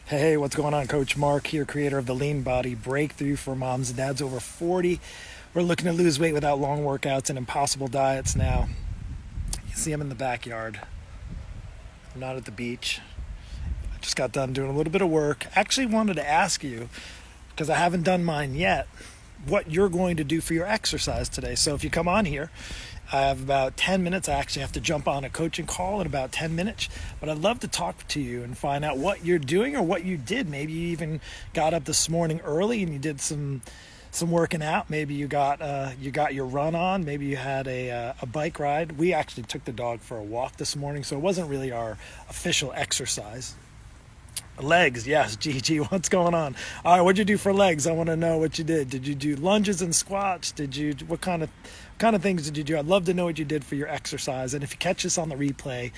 Hey, what's going on? Coach Mark here, creator of the Lean Body Breakthrough for moms and dads over 40. We're looking to lose weight without long workouts and impossible diets now. You see them in the backyard. I'm not at the beach. I just got done doing a little bit of work. Actually wanted to ask you, because I haven't done mine yet, what you're going to do for your exercise today. So if you come on here, I have about 10 minutes. I actually have to jump on a coaching call in about 10 minutes, but I'd love to talk to you and find out what you're doing or what you did. Maybe you even got up this morning early and you did some working out. Maybe you got your run on. Maybe you had a bike ride. We actually took the dog for a walk this morning, so it wasn't really our official exercise. Legs, yes, Gigi, what's going on? All right, what'd you do for legs? I want to know what you did. Did you do lunges and squats? What kind of things did you do? I'd love to know what you did for your exercise. And if you catch this on the replay,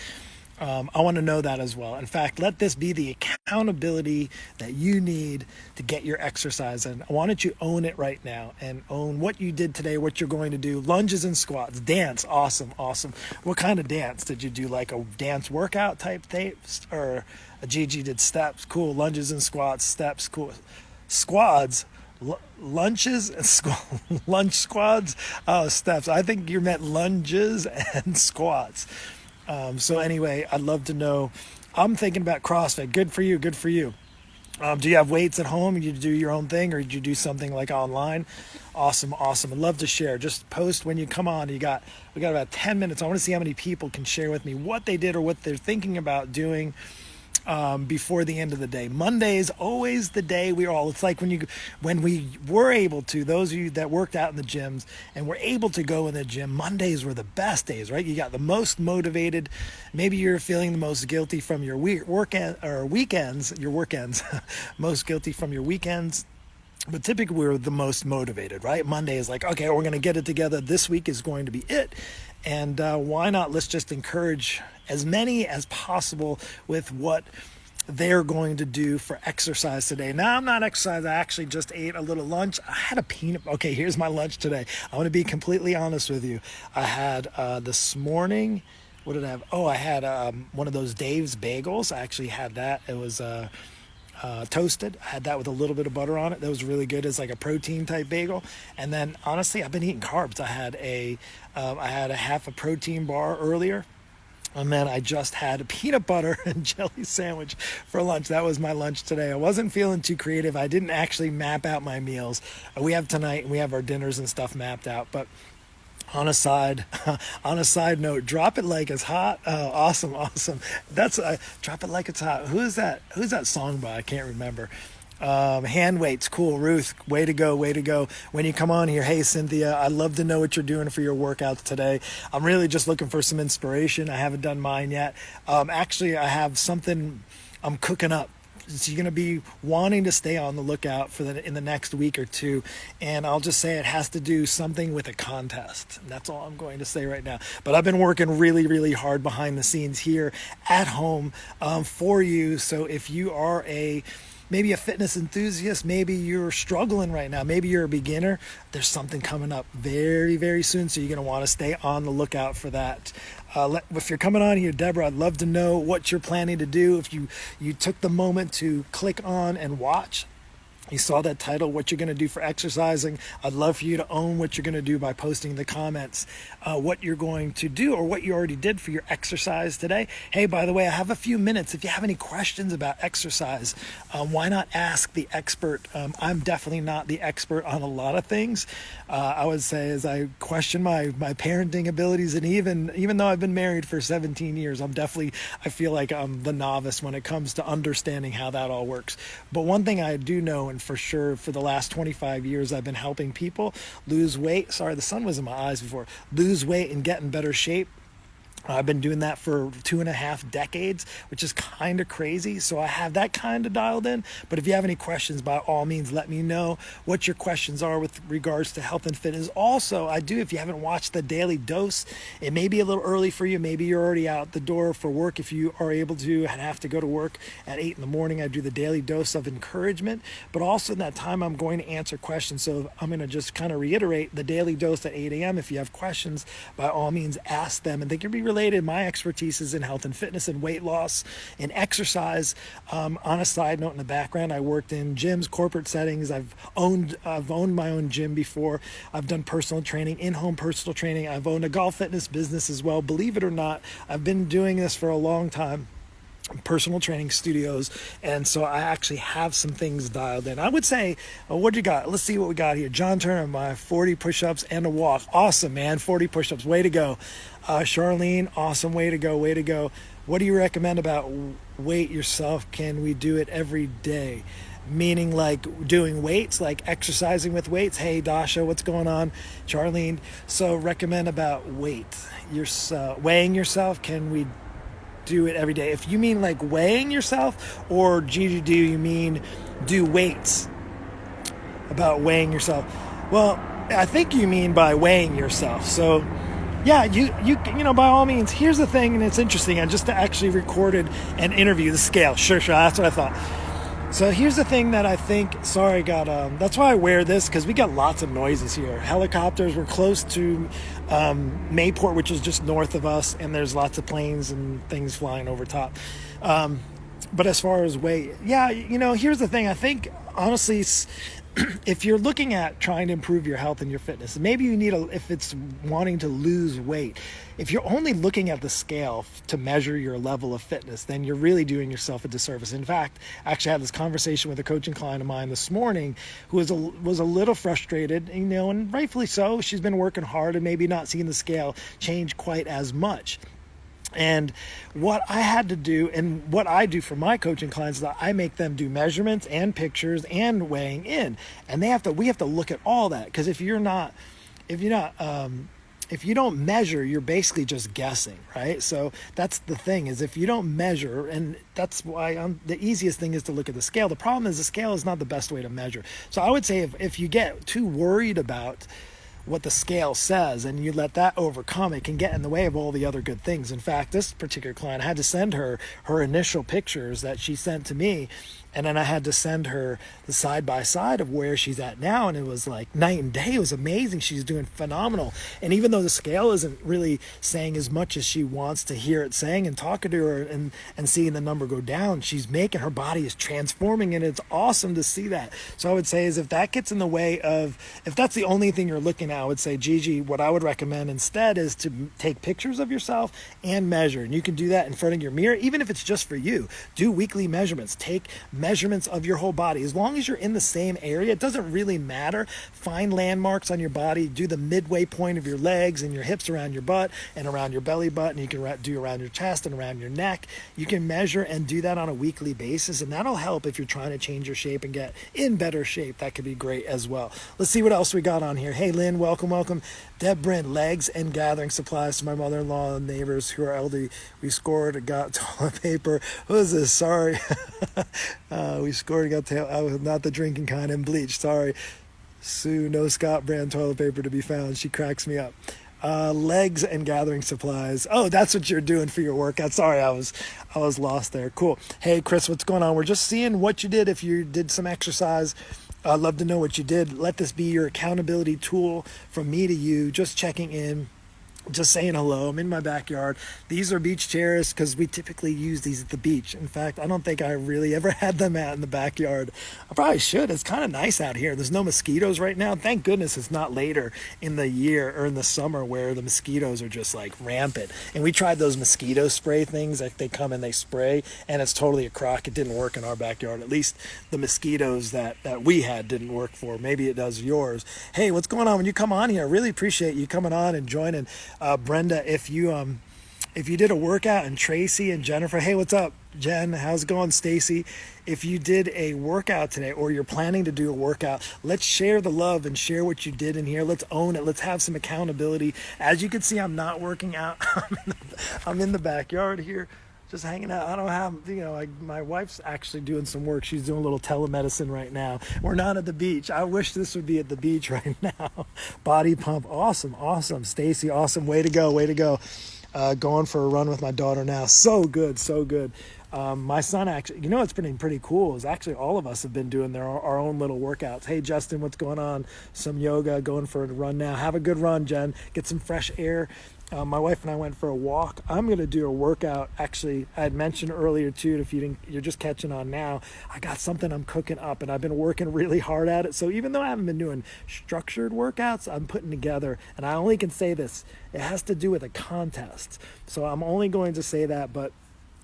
I want to know that as well. In fact, let this be the accountability that you need to get your exercise in. I want you to own it right now and own what you did today, what you're going to do. Lunges and squats, dance, awesome. What kind of dance? Did you do like a dance workout type thing, or a Gigi did steps? Cool. Lunges and squats, steps, cool. Squads, lunches and lunge squads. Oh, steps. I think you meant lunges and squats. So anyway, I'd love to know. I'm thinking about CrossFit. Good for you. Good for you. Do you have weights at home? You do your own thing, or did you do something like online? Awesome. I'd love to share. Just post when you come on. We got about 10 minutes. I want to see how many people can share with me what they did or what they're thinking about doing before the end of the day. Monday is always the day it's like when we were able to, those of you that worked out in the gyms and were able to go in the gym, Mondays were the best days, right? You got the most motivated. Maybe you're feeling the most guilty from your weekends, most guilty from your weekends. But typically we're the most motivated, right? Monday is like, okay, we're going to get it together. This week is going to be it. And why not? Let's just encourage as many as possible with what they're going to do for exercise today. Now, I'm not exercising. I actually just ate a little lunch. I had a peanut. Okay, here's my lunch today. I want to be completely honest with you. I had this morning, what did I have? Oh, I had one of those Dave's bagels. I actually had that. It was toasted. I had that with a little bit of butter on it. That was really good. It's like a protein type bagel. And then honestly, I've been eating carbs. I had a half a protein bar earlier. And then I just had a peanut butter and jelly sandwich for lunch. That was my lunch today. I wasn't feeling too creative. I didn't actually map out my meals. We have tonight and we have our dinners and stuff mapped out. But on a side note, drop it like it's hot. Oh, awesome. That's drop it like it's hot. Who's that song by? I can't remember. Hand weights, cool. Ruth, way to go. When you come on here, hey Cynthia, I'd love to know what you're doing for your workouts today. I'm really just looking for some inspiration. I haven't done mine yet. Actually, I have something I'm cooking up. So you're going to be wanting to stay on the lookout for in the next week or two. And I'll just say it has to do something with a contest. And that's all I'm going to say right now. But I've been working really, really hard behind the scenes here at home for you. So if you are maybe a fitness enthusiast, maybe you're struggling right now, maybe you're a beginner, there's something coming up very, very soon. So you're going to want to stay on the lookout for that. If you're coming on here, Deborah, I'd love to know what you're planning to do. If you took the moment to click on and watch, you saw that title, what you're going to do for exercising. I'd love for you to own what you're going to do by posting in the comments what you're going to do or what you already did for your exercise today. Hey, by the way, I have a few minutes. If you have any questions about exercise, why not ask the expert? I'm definitely not the expert on a lot of things. I would say as I question my parenting abilities, and even though I've been married for 17 years, I feel like I'm the novice when it comes to understanding how that all works. But one thing I do know, and for sure for the last 25 years I've been helping people lose weight. Sorry, the sun was in my eyes before. Lose weight and get in better shape. I've been doing that for 2.5 decades, which is kind of crazy. So I have that kind of dialed in. But if you have any questions, by all means, let me know what your questions are with regards to health and fitness. Also, if you haven't watched the Daily Dose, it may be a little early for you. Maybe you're already out the door for work. If you are able to and have to go to work at 8 in the morning, I do the Daily Dose of Encouragement. But also in that time, I'm going to answer questions. So I'm going to just kind of reiterate the Daily Dose at 8 a.m. If you have questions, by all means, ask them. And they can be really related. My expertise is in health and fitness and weight loss and exercise. On a side note, in the background, I worked in gyms, corporate settings. I've owned my own gym before. I've done personal training, in-home personal training. I've owned a golf fitness business as well. Believe it or not, I've been doing this for a long time. Personal training studios, and so I actually have some things dialed in. I would say, what you got? Let's see what we got here. John Turner, my 40 push-ups and a walk. Awesome, man. 40 push-ups, way to go. Charlene, awesome, way to go, way to go. What do you recommend about weight yourself? Can we do it every day? Meaning like doing weights, like exercising with weights. Hey, Dasha, what's going on? Charlene, so recommend about weight. Weighing yourself, can we do it every day? If you mean like weighing yourself, or Gigi, do you mean do weights? About weighing yourself. Well, I think you mean by weighing yourself. So yeah, you know, by all means. Here's the thing, and it's interesting. I just actually recorded an interview, the scale. Sure, that's what I thought. So here's the thing that I think, that's why I wear this, because we got lots of noises here. Helicopters, we're close to Mayport, which is just north of us, and there's lots of planes and things flying over top. But as far as weight, yeah, you know, here's the thing. I think, honestly, if you're looking at trying to improve your health and your fitness, maybe you need if it's wanting to lose weight, if you're only looking at the scale to measure your level of fitness, then you're really doing yourself a disservice. In fact, I actually had this conversation with a coaching client of mine this morning who was a little frustrated, you know, and rightfully so. She's been working hard and maybe not seeing the scale change quite as much. And what I had to do, and what I do for my coaching clients, is that I make them do measurements and pictures and weighing in, and we have to look at all that, because if you don't measure, you're basically just guessing, right? So that's the thing, is if you don't measure, and that's why the easiest thing is to look at the scale. The problem is the scale is not the best way to measure. So I would say if you get too worried about what the scale says and you let that overcome, it can get in the way of all the other good things. In fact, this particular client, I had to send her initial pictures that she sent to me, and then I had to send her the side by side of where she's at now, and it was like night and day. It was amazing. She's doing phenomenal. And even though the scale isn't really saying as much as she wants to hear it saying, and talking to her and seeing the number go down, she's making, her body is transforming, and it's awesome to see that. So I would say is if that gets in the way of, if that's the only thing you're looking at, I would say, Gigi, what I would recommend instead is to take pictures of yourself and measure. And you can do that in front of your mirror, even if it's just for you. Do weekly measurements. Take measurements of your whole body. As long as you're in the same area, it doesn't really matter. Find landmarks on your body. Do the midway point of your legs and your hips around your butt and around your belly button. You can do around your chest and around your neck. You can measure and do that on a weekly basis, and that'll help if you're trying to change your shape and get in better shape. That could be great as well. Let's see what else we got on here. Hey, Lynn, welcome. Deb Brent, legs and gathering supplies to my mother-in-law and neighbors who are elderly. We scored and got toilet paper. What is this? Sorry. We scored and got not the drinking kind, and bleach. Sorry. Sue, no Scott brand toilet paper to be found. She cracks me up. Legs and gathering supplies. Oh, that's what you're doing for your workout. Sorry, I was lost there. Cool. Hey, Chris, what's going on? We're just seeing what you did. If you did some exercise, I'd love to know what you did. Let this be your accountability tool from me to you. Just checking in. Just saying hello. I'm in my backyard. These are beach chairs because we typically use these at the beach. In fact, I don't think I really ever had them out in the backyard. I probably should. It's kind of nice out here. There's no mosquitoes right now. Thank goodness it's not later in the year or in the summer where the mosquitoes are just like rampant. And we tried those mosquito spray things. Like they come and they spray, and it's totally a crock. It didn't work in our backyard. At least the mosquitoes that we had didn't work for. Maybe it does yours. Hey, what's going on when you come on here? I really appreciate you coming on and joining. Brenda, if you did a workout, and Tracy and Jennifer, hey, what's up, Jen? How's it going, Stacy? If you did a workout today, or you're planning to do a workout, let's share the love and share what you did in here. Let's own it. Let's have some accountability. As you can see, I'm not working out. I'm in the backyard here, just hanging out. I don't have, my wife's actually doing some work. She's doing a little telemedicine right now. We're not at the beach. I wish this would be at the beach right now. Body pump. Awesome. Stacy, awesome. Way to go. Going for a run with my daughter now. So good. My son actually, you know, what's pretty cool is actually all of us have been doing our own little workouts. Hey, Justin, what's going on? Some yoga, going for a run now. Have a good run, Jen. Get some fresh air. My wife and I went for a walk. I'm going to do a workout. Actually, I had mentioned earlier too, if you didn't, you're just catching on now, I got something I'm cooking up and I've been working really hard at it. So even though I haven't been doing structured workouts, I'm putting together, and I only can say this, it has to do with a contest. So I'm only going to say that, but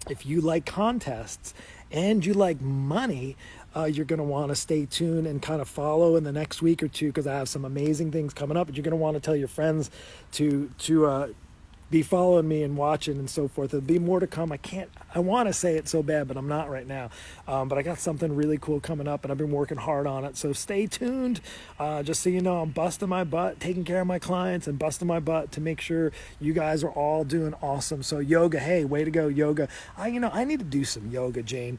if you like contests and you like money, you're going to want to stay tuned and kind of follow in the next week or two, because I have some amazing things coming up, and you're going to want to tell your friends to be following me and watching and so forth. There'll be more to come. I want to say it so bad, but I'm not right now. But I got something really cool coming up, and I've been working hard on it. So stay tuned. Just so you know, I'm busting my butt, taking care of my clients and busting my butt to make sure you guys are all doing awesome. So yoga, hey, way to go, yoga. I need to do some yoga, Jane.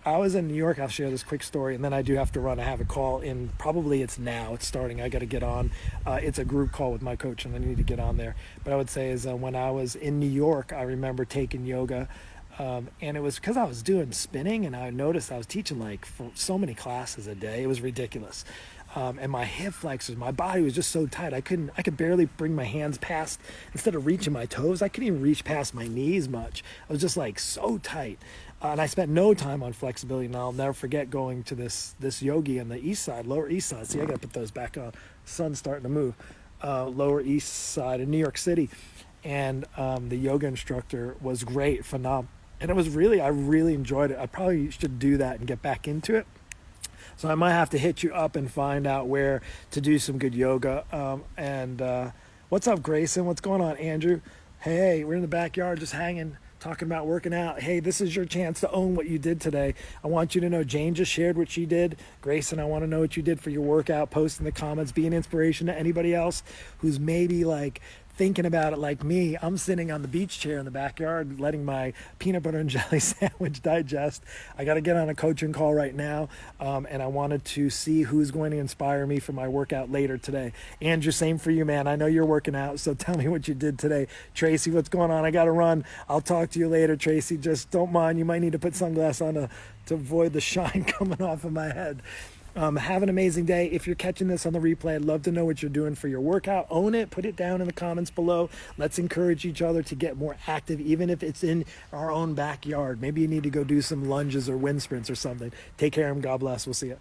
I was in New York. I'll share this quick story, and then I do have to run. I have a call in, probably it's now. It's starting. I got to get on. It's a group call with my coach, and I need to get on there. But I would say is when I was in New York, I remember taking yoga, and it was because I was doing spinning, and I noticed I was teaching like so many classes a day. It was ridiculous. And my hip flexors, my body was just so tight. I could barely bring my hands past, instead of reaching my toes, I couldn't even reach past my knees much. I was just like so tight. And I spent no time on flexibility. And I'll never forget going to this yogi on the east side, Lower East Side. See, I got to put those back on. Sun's starting to move. Lower East Side in New York City. And the yoga instructor was great, phenomenal. And I really enjoyed it. I probably should do that and get back into it. So I might have to hit you up and find out where to do some good yoga. What's up, Grayson? What's going on, Andrew? Hey, we're in the backyard just hanging, talking about working out. Hey, this is your chance to own what you did today. I want you to know Jane just shared what she did. Grayson, I want to know what you did for your workout. Post in the comments. Be an inspiration to anybody else who's maybe like thinking about it like me. I'm sitting on the beach chair in the backyard letting my peanut butter and jelly sandwich digest. I got to get on a coaching call right now, and I wanted to see who's going to inspire me for my workout later today. Andrew, same for you, man. I know you're working out, so tell me what you did today. Tracy, what's going on? I got to run. I'll talk to you later, Tracy. Just don't mind. You might need to put sunglasses on to avoid the shine coming off of my head. Have an amazing day. If you're catching this on the replay, I'd love to know what you're doing for your workout. Own it. Put it down in the comments below. Let's encourage each other to get more active, even if it's in our own backyard. Maybe you need to go do some lunges or wind sprints or something. Take care and God bless. We'll see you.